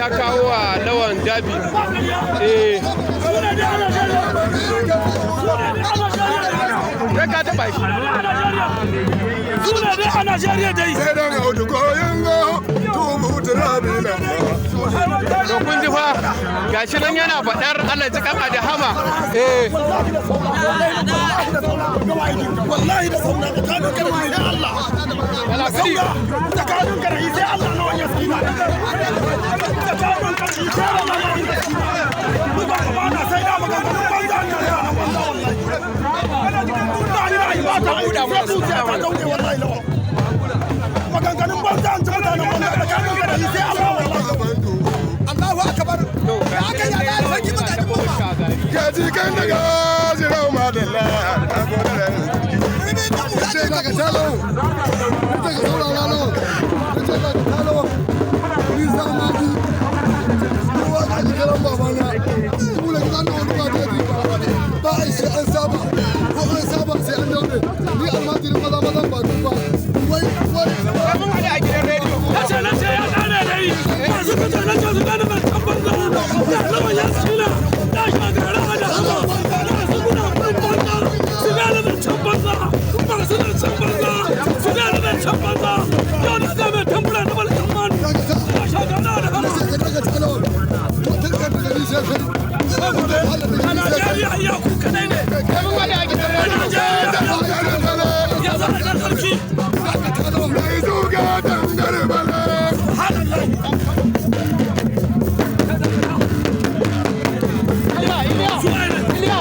ya kawo wa lawan dabi ka taba shi suna dai a Najeriya dai sai dan audu koyon go tubu turabi na to kun ji fa gashi nan yana faɗar Allah ji kan adahama wallahi da sauna ka ta doka da sai Allah wala kadi ta ka doka da sai Allah na wani sai ta ka doka da sai Allah na wani mu ba ba na sai da maka ban da ne na wallahi ana cikin tunani na ibada buda mu ta dauke wallahi lawa maganganun banza an tsada na wannan da ka doka da sai Allah wallahi Allahu akbar ya aka ya da saki maka ji bomba ya ji kan daga jirau madalla a gode da sai daga talo daga saurara lo sai daga talo ni zama ji kowa ga ji karan babana mu da gidan wani ba da ji ba ai sai an saba ko an saba sai an daure ni almajirin maza mazan ba duk ba wai mun hada a gidan rediyo na ce ya dane dai yanzu ka tana ka su gane ban tabbata ya zama ya tsina ya shagara da hama su guna ban banza su gane ban tabbata ba su da tabbata su gane ban tabbata yau da zai mai tambura na balkan man ya shagara da hama a Najeriya iya ku kadai ne mun hada a gidan rediyo ya zama ɗan sarki mai zuga dangare bala Iliya, Iliya, Iliya,